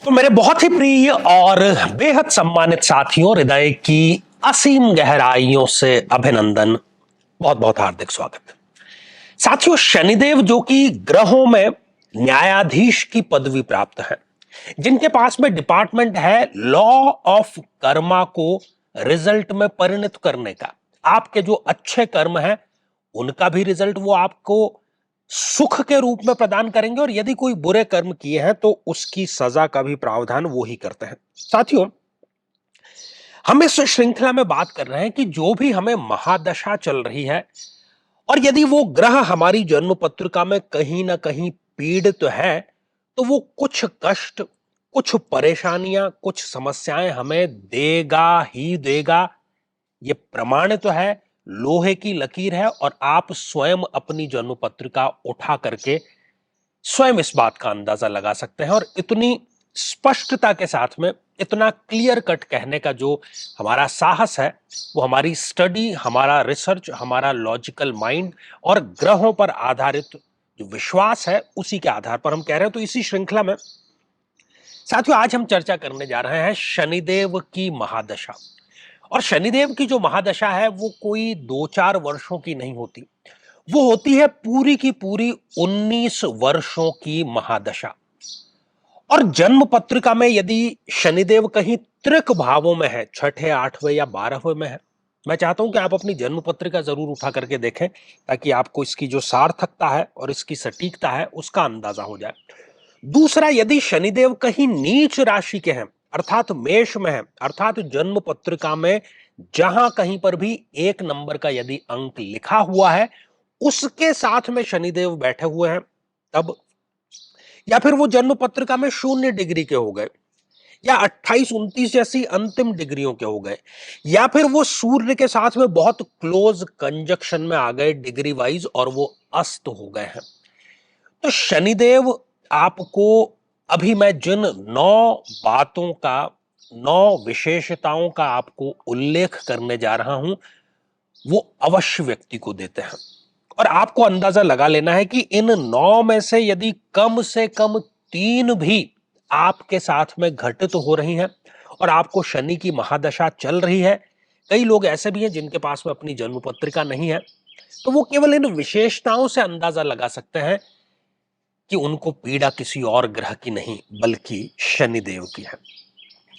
तो मेरे बहुत ही प्रिय और बेहद सम्मानित साथियों, हृदय की असीम गहराइयों से अभिनंदन, बहुत बहुत हार्दिक स्वागत। साथियों, शनिदेव जो कि ग्रहों में न्यायाधीश की पदवी प्राप्त है, जिनके पास में डिपार्टमेंट है लॉ ऑफ कर्मा को रिजल्ट में परिणत करने का। आपके जो अच्छे कर्म हैं उनका भी रिजल्ट वो आपको सुख के रूप में प्रदान करेंगे, और यदि कोई बुरे कर्म किए हैं तो उसकी सजा का भी प्रावधान वो ही करते हैं। साथियों, हम इस श्रृंखला में बात कर रहे हैं कि जो भी हमें महादशा चल रही है और यदि वो ग्रह हमारी जन्म पत्रिका में कहीं ना कहीं पीड़ित है, तो वो कुछ कष्ट, कुछ परेशानियां, कुछ समस्याएं हमें देगा ही देगा। ये प्रमाणित तो है, लोहे की लकीर है, और आप स्वयं अपनी जन्म पत्रिका उठा करके स्वयं इस बात का अंदाजा लगा सकते हैं। और इतनी स्पष्टता के साथ में इतना क्लियर कट कहने का जो हमारा साहस है, वो हमारी स्टडी, हमारा रिसर्च, हमारा लॉजिकल माइंड और ग्रहों पर आधारित जो विश्वास है उसी के आधार पर हम कह रहे हैं। तो इसी श्रृंखला में साथियों आज हम चर्चा करने जा रहे हैं शनिदेव की महादशा। और शनिदेव की जो महादशा है वो कोई 2-4 वर्षों की नहीं होती, वो होती है पूरी की पूरी 19 वर्षों की महादशा। और जन्म पत्रिका में यदि शनिदेव कहीं त्रिक भावों में है, छठे, आठवें या 12वें में है, मैं चाहता हूं कि आप अपनी जन्म पत्रिका जरूर उठा करके देखें, ताकि आपको इसकी जो सार्थकता है और इसकी सटीकता है उसका अंदाजा हो जाए। दूसरा, यदि शनिदेव कहीं नीच राशि के हैं, अर्थात मेष में है, अर्थात जन्म पत्रिका में जहां कहीं पर भी 1 नंबर का यदि अंक लिखा हुआ है उसके साथ में शनिदेव बैठे हुए हैं तब, या फिर वो जन्म पत्रिका में 0 डिग्री के हो गए, या 28-29 जैसी अंतिम डिग्रियों के हो गए, या फिर वो सूर्य के साथ में बहुत क्लोज कंजक्शन में आ गए डिग्री वाइज और वो अस्त हो गए हैं, तो शनिदेव आपको, अभी मैं जिन 9 बातों का, 9 विशेषताओं का आपको उल्लेख करने जा रहा हूं, वो अवश्य व्यक्ति को देते हैं। और आपको अंदाजा लगा लेना है कि इन 9 में से यदि कम से कम 3 भी आपके साथ में घटित हो रही हैं और आपको शनि की महादशा चल रही है, कई लोग ऐसे भी हैं जिनके पास में अपनी जन्म पत्रिका नहीं है, तो वो केवल इन विशेषताओं से अंदाजा लगा सकते हैं कि उनको पीड़ा किसी और ग्रह की नहीं बल्कि शनिदेव की है।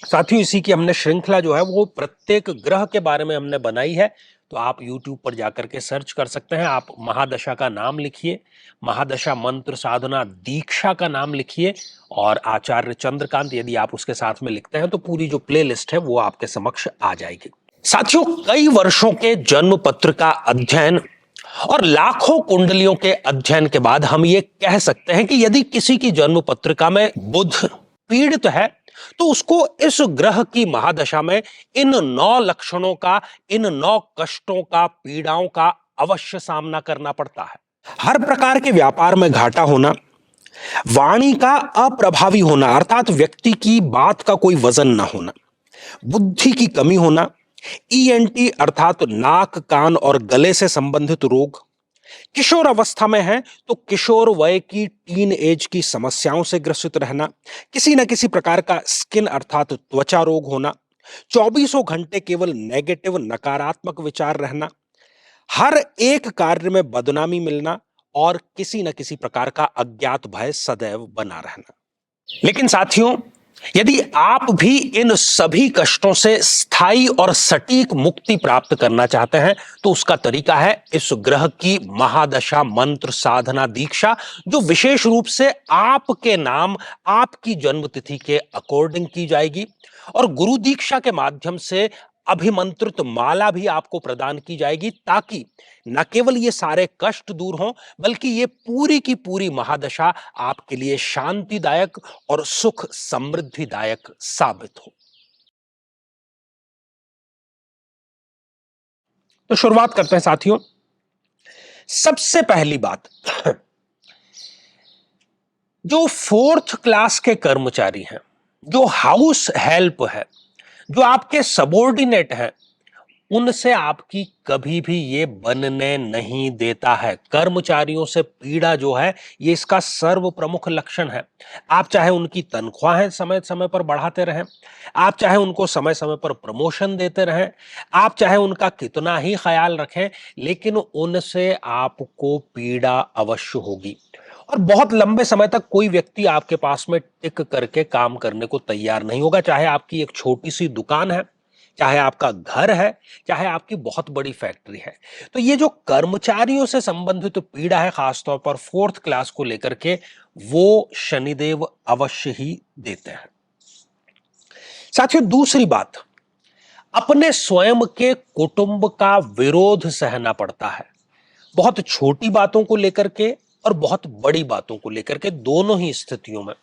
साथियों, इसी की हमने श्रृंखला जो है वो प्रत्येक ग्रह के बारे में हमने बनाई है, तो आप YouTube पर जाकर के सर्च कर सकते हैं। आप महादशा का नाम लिखिए, महादशा मंत्र साधना दीक्षा का नाम लिखिए, और आचार्य चंद्रकांत यदि आप उसके साथ में लिखते हैं तो पूरी जो प्लेलिस्ट है वो आपके समक्ष आ जाएगी। साथियों, कई वर्षों के जन्म पत्र का अध्ययन और लाखों कुंडलियों के अध्ययन के बाद हम ये कह सकते हैं कि यदि किसी की जन्म पत्रिका में बुध पीड़ित है तो उसको इस ग्रह की महादशा में इन 9 लक्षणों का, इन 9 कष्टों का, पीड़ाओं का अवश्य सामना करना पड़ता है। हर प्रकार के व्यापार में घाटा होना, वाणी का अप्रभावी होना, अर्थात व्यक्ति की बात का कोई वजन ना होना, बुद्धि की कमी होना, ईएनटी अर्थात नाक, कान और गले से संबंधित रोग, किशोर अवस्था में है तो किशोर वय की टीन एज की समस्याओं से ग्रसित रहना, किसी न किसी प्रकार का स्किन अर्थात त्वचा रोग होना, 24 घंटे केवल नेगेटिव नकारात्मक विचार रहना, हर एक कार्य में बदनामी मिलना, और किसी न किसी प्रकार का अज्ञात भय सदैव बना रहना। लेकिन साथियों, यदि आप भी इन सभी कष्टों से स्थायी और सटीक मुक्ति प्राप्त करना चाहते हैं तो उसका तरीका है इस ग्रह की महादशा मंत्र साधना दीक्षा, जो विशेष रूप से आपके नाम, आपकी जन्मतिथि के अकॉर्डिंग की जाएगी। और गुरु दीक्षा के माध्यम से अभिमंत्रित माला भी आपको प्रदान की जाएगी, ताकि न केवल ये सारे कष्ट दूर हों बल्कि ये पूरी की पूरी महादशा आपके लिए शांतिदायक और सुख समृद्धिदायक साबित हो। तो शुरुआत करते हैं साथियों। सबसे पहली बात, जो 4th क्लास के कर्मचारी हैं, जो हाउस हेल्प है, जो आपके सबॉर्डिनेट हैं, उनसे आपकी कभी भी ये बनने नहीं देता है। कर्मचारियों से पीड़ा जो है ये इसका सर्व प्रमुख लक्षण है। आप चाहे उनकी तनख्वाहें समय समय पर बढ़ाते रहें, आप चाहे उनको समय समय पर प्रमोशन देते रहें, आप चाहे उनका कितना ही ख्याल रखें, लेकिन उनसे आपको पीड़ा अवश्य होगी। और बहुत लंबे समय तक कोई व्यक्ति आपके पास में टिक करके काम करने को तैयार नहीं होगा, चाहे आपकी एक छोटी सी दुकान है, चाहे आपका घर है, चाहे आपकी बहुत बड़ी फैक्ट्री है। तो ये जो कर्मचारियों से संबंधित तो पीड़ा है, खासतौर पर फोर्थ क्लास को लेकर के, वो शनिदेव अवश्य ही देते हैं। साथियों, दूसरी बात, अपने स्वयं के कुटुंब का विरोध सहना पड़ता है, बहुत छोटी बातों को लेकर के और बहुत बड़ी बातों को लेकर के, दोनों ही स्थितियों में।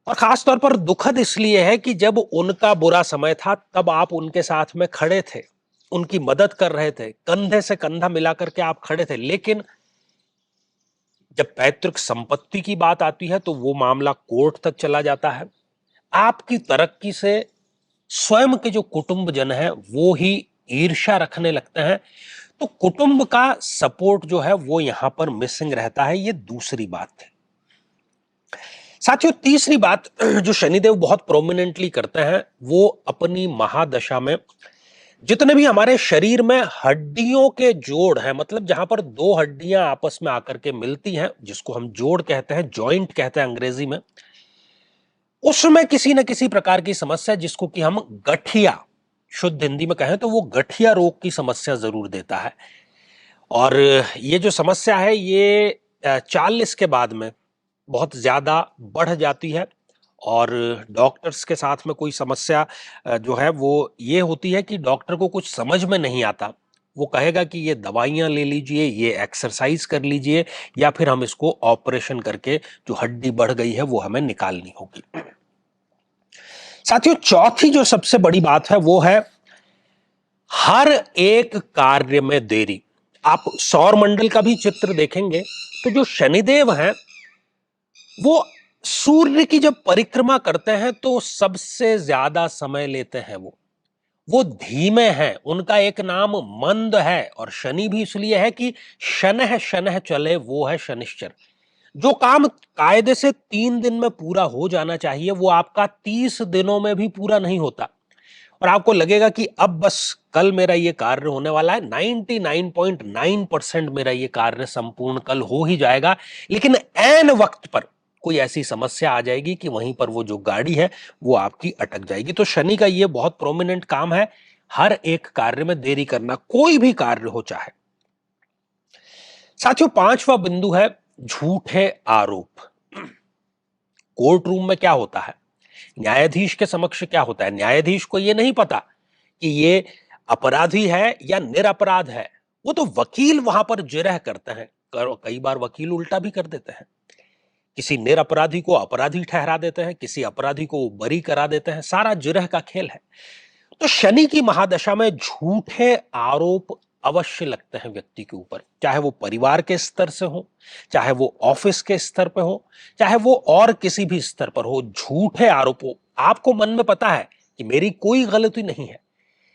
और खासतौर पर दुखद इसलिए है कि जब उनका बुरा समय था तब आप उनके साथ में खड़े थे, उनकी मदद कर रहे थे, कंधे से कंधा मिलाकर के आप खड़े थे, लेकिन जब पैतृक संपत्ति की बात आती है तो वो मामला कोर्ट तक चला जाता है। आपकी तरक्की से स्वयं के जो कुटुंबजन है वो ही ईर्ष्या रखने लगते हैं। तो कुटुंब का सपोर्ट जो है वो यहां पर मिसिंग रहता है, ये दूसरी बात है। साथियों, तीसरी बात जो शनिदेव बहुत प्रोमिनेंटली करते हैं, वो अपनी महादशा में जितने भी हमारे शरीर में हड्डियों के जोड़ हैं, मतलब जहां पर दो हड्डियां आपस में आकर के मिलती हैं, जिसको हम जोड़ कहते हैं, जॉइंट कहते हैं अंग्रेजी में, उसमें किसी न किसी प्रकार की समस्या, जिसको कि हम गठिया शुद्ध हिंदी में कहें तो वो गठिया रोग की समस्या जरूर देता है। और ये जो समस्या है ये 40 के बाद में बहुत ज्यादा बढ़ जाती है। और डॉक्टर्स के साथ में कोई समस्या जो है वो ये होती है कि डॉक्टर को कुछ समझ में नहीं आता, वो कहेगा कि ये दवाइयां ले लीजिए, ये एक्सरसाइज कर लीजिए, या फिर हम इसको ऑपरेशन करके जो हड्डी बढ़ गई है वो हमें निकालनी होगी। साथियों, चौथी जो सबसे बड़ी बात है वो है हर एक कार्य में देरी। आप सौर मंडल का भी चित्र देखेंगे तो जो शनिदेव हैं वो सूर्य की जब परिक्रमा करते हैं तो सबसे ज्यादा समय लेते हैं। वो धीमे हैं, उनका एक नाम मंद है, और शनि भी इसलिए है कि शनह शनह चले, वो है शनिश्चर। जो काम कायदे से 3 दिन में पूरा हो जाना चाहिए वो आपका 30 दिनों में भी पूरा नहीं होता, और आपको लगेगा कि अब बस कल मेरा ये कार्य होने वाला है, 99.9% मेरा ये कार्य संपूर्ण कल हो ही जाएगा, लेकिन ऐन वक्त पर कोई ऐसी समस्या आ जाएगी कि वहीं पर वो जो गाड़ी है वो आपकी अटक जाएगी। तो शनि का ये बहुत प्रोमिनेंट काम है, हर एक कार्य में देरी करना, कोई भी कार्य हो चाहे। साथियों, पांचवा बिंदु है झूठे आरोप। कोर्ट रूम में क्या होता है, न्यायाधीश के समक्ष क्या होता है, न्यायाधीश को यह नहीं पता कि ये अपराधी है या निरपराध है, वो तो वकील वहां पर जिरह करते हैं। कई बार वकील उल्टा भी कर देते हैं, किसी निरपराधी को अपराधी ठहरा देते हैं, किसी अपराधी को बरी करा देते हैं, सारा जिरह का खेल है। तो शनि की महादशा में झूठे आरोप अवश्य लगते हैं व्यक्ति के ऊपर, चाहे वो परिवार के स्तर से हो, चाहे वो ऑफिस के स्तर पे हो, चाहे वो और किसी भी स्तर पर हो, झूठे आरोप हो। आपको मन में पता है कि मेरी कोई गलती नहीं है,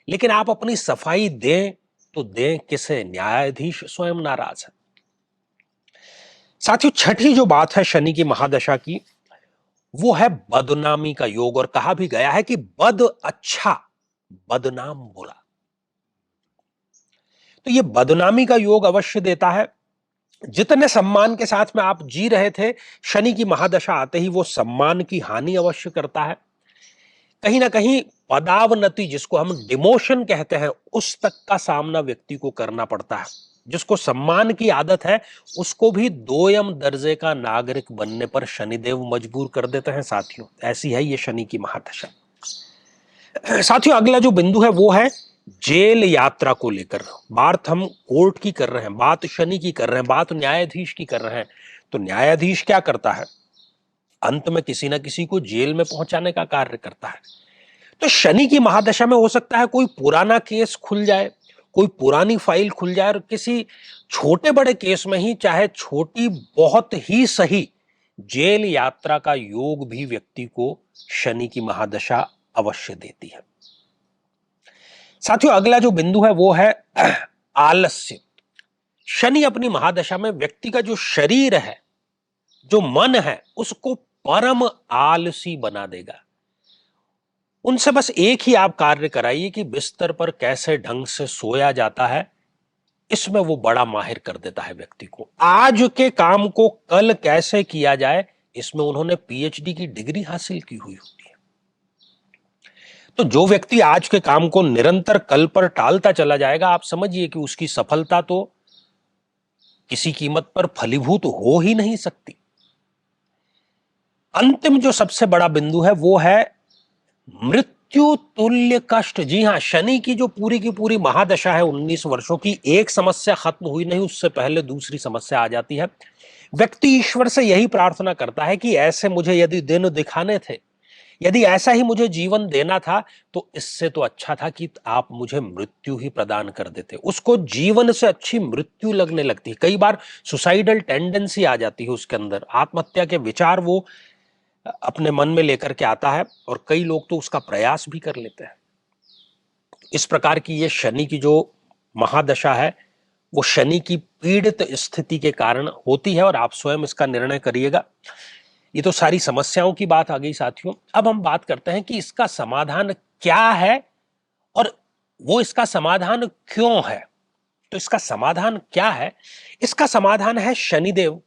लेकिन आप अपनी सफाई दें तो दें किसे, न्यायाधीश स्वयं नाराज है। साथियों, छठी जो बात है शनि की महादशा की वो है बदनामी का योग, और कहा भी गया है कि बद अच्छा बदनाम बुरा। तो ये बदनामी का योग अवश्य देता है। जितने सम्मान के साथ में आप जी रहे थे, शनि की महादशा आते ही वो सम्मान की हानि अवश्य करता है। कहीं ना कहीं पदावनति, जिसको हम डिमोशन कहते हैं, उस तक का सामना व्यक्ति को करना पड़ता है। जिसको सम्मान की आदत है उसको भी दोयम दर्जे का नागरिक बनने पर शनिदेव मजबूर कर देते हैं। साथियों, ऐसी है ये शनि की महादशा। साथियों, अगला जो बिंदु है वो है जेल यात्रा को लेकर। बात हम कोर्ट की कर रहे हैं, बात शनि की कर रहे हैं, बात न्यायाधीश की कर रहे हैं। तो न्यायाधीश क्या करता है, अंत में किसी ना किसी को जेल में पहुंचाने का कार्य करता है। तो शनि की महादशा में हो सकता है कोई पुराना केस खुल जाए, कोई पुरानी फाइल खुल जाए, और किसी छोटे बड़े केस में ही, चाहे छोटी बहुत ही सही, जेल यात्रा का योग भी व्यक्ति को शनि की महादशा अवश्य देती है। साथियों, अगला जो बिंदु है वो है आलस्य। शनि अपनी महादशा में व्यक्ति का जो शरीर है, जो मन है, उसको परम आलसी बना देगा। उनसे बस एक ही आप कार्य कराइए कि बिस्तर पर कैसे ढंग से सोया जाता है, इसमें वो बड़ा माहिर कर देता है व्यक्ति को। आज के काम को कल कैसे किया जाए, इसमें उन्होंने पीएचडी की डिग्री हासिल की हुई होती है। तो जो व्यक्ति आज के काम को निरंतर कल पर टालता चला जाएगा, आप समझिए कि उसकी सफलता तो किसी कीमत पर फलीभूत हो ही नहीं सकती। अंतिम जो सबसे बड़ा बिंदु है वो है मृत्यु तुल्य कष्ट। जी हां, शनि की जो पूरी की पूरी महादशा है 19 वर्षों की, एक समस्या खत्म हुई नहीं, उससे पहले दूसरी समस्या आ जाती है। व्यक्ति ईश्वर से यही प्रार्थना करता है कि ऐसे मुझे यदि दिन दिखाने थे, यदि ऐसा ही मुझे जीवन देना था, तो इससे तो अच्छा था कि आप मुझे मृत्यु ही प्रदान कर देते। उसको जीवन से अच्छी मृत्यु लगने लगती है। कई बार सुसाइडल टेंडेंसी आ जाती है उसके अंदर, आत्महत्या के विचार वो अपने मन में लेकर के आता है, और कई लोग तो उसका प्रयास भी कर लेते हैं। इस प्रकार की ये शनि की जो महादशा है, वो शनि की पीड़ित स्थिति के कारण होती है, और आप स्वयं इसका निर्णय करिएगा। ये तो सारी समस्याओं की बात आ गई साथियों। अब हम बात करते हैं कि इसका समाधान क्या है, और वो इसका समाधान क्यों है। तो इसका समाधान क्या है? इसका समाधान है शनिदेव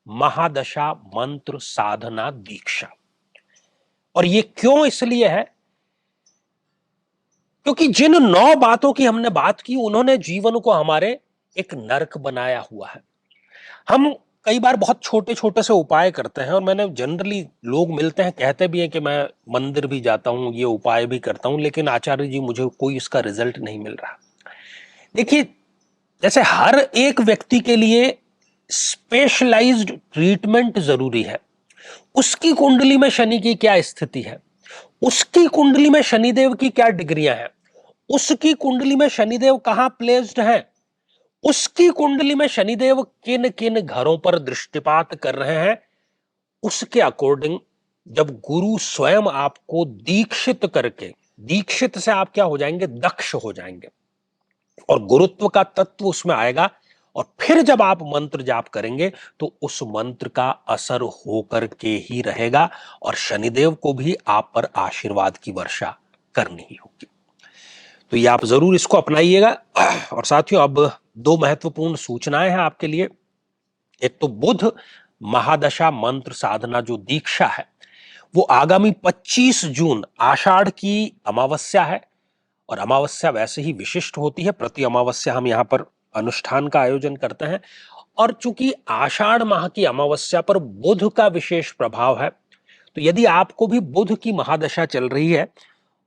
महादशा मंत्र साधना दीक्षा। और ये क्यों इसलिए है? क्योंकि जिन 9 बातों की हमने बात की, उन्होंने जीवन को हमारे एक नरक बनाया हुआ है। हम कई बार बहुत छोटे छोटे से उपाय करते हैं, और मैंने जनरली, लोग मिलते हैं कहते भी हैं कि मैं मंदिर भी जाता हूं, ये उपाय भी करता हूं, लेकिन आचार्य जी मुझे कोई इसका रिजल्ट नहीं मिल रहा। देखिए, जैसे हर एक व्यक्ति के लिए स्पेशलाइज्ड ट्रीटमेंट जरूरी है। उसकी कुंडली में शनि की क्या स्थिति है, उसकी कुंडली में शनिदेव की क्या डिग्रियां हैं, उसकी कुंडली में शनिदेव कहां प्लेस्ड है, उसकी कुंडली में शनिदेव किन किन घरों पर दृष्टिपात कर रहे हैं, उसके अकॉर्डिंग जब गुरु स्वयं आपको दीक्षित करके, दीक्षित से आप क्या हो जाएंगे, दक्ष हो जाएंगे, और गुरुत्व का तत्व उसमें आएगा, और फिर जब आप मंत्र जाप करेंगे तो उस मंत्र का असर होकर के ही रहेगा, और शनिदेव को भी आप पर आशीर्वाद की वर्षा करनी ही होगी। तो ये आप जरूर इसको अपनाइएगा। और साथियों, अब 2 महत्वपूर्ण सूचनाएं हैं आपके लिए। एक तो बुध महादशा मंत्र साधना जो दीक्षा है, वो आगामी 25 जून आषाढ़ की अमावस्या है, और अमावस्या वैसे ही विशिष्ट होती है। प्रति अमावस्या हम यहाँ पर अनुष्ठान का आयोजन करते हैं, और चूंकि आषाढ़ माह की अमावस्या पर बुध का विशेष प्रभाव है, तो यदि आपको भी बुध की महादशा चल रही है,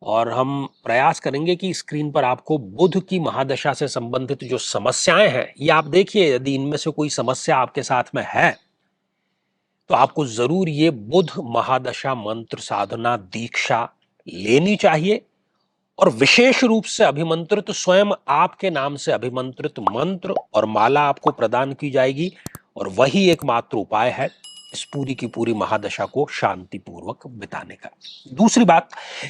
और हम प्रयास करेंगे कि स्क्रीन पर आपको बुध की महादशा से संबंधित जो समस्याएं हैं, ये आप देखिए, यदि इनमें से कोई समस्या आपके साथ में है, तो आपको जरूर ये बुध महादशा मंत्र साधना दीक्षा लेनी चाहिए। और विशेष रूप से अभिमंत्रित, स्वयं आपके नाम से अभिमंत्रित मंत्र और माला आपको प्रदान की जाएगी, और वही एकमात्र उपाय है इस पूरी की पूरी महादशा को शांतिपूर्वक बिताने का। दूसरी बात,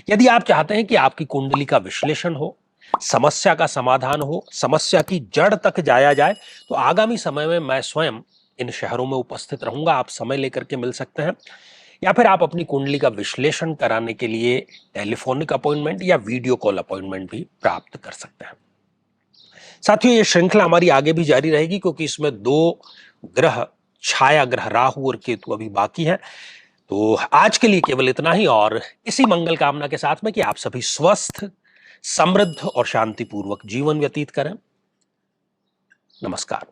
यदि आप चाहते हैं कि आपकी कुंडली का विश्लेषण हो, समस्या का समाधान हो, समस्या की जड़ तक जाया जाए, तो आगामी समय में मैं स्वयं इन शहरों में उपस्थित रहूंगा। आप समय लेकर के मिल सकते हैं, या फिर आप अपनी कुंडली का विश्लेषण कराने के लिए टेलीफोनिक अपॉइंटमेंट या वीडियो कॉल अपॉइंटमेंट भी प्राप्त कर सकते हैं। साथियों, ये श्रृंखला हमारी आगे भी जारी रहेगी, क्योंकि इसमें 2 ग्रह, छाया ग्रह राहु और केतु अभी बाकी है। तो आज के लिए केवल इतना ही, और इसी मंगल कामना के साथ में कि आप सभी स्वस्थ, समृद्ध और शांतिपूर्वक जीवन व्यतीत करें। नमस्कार।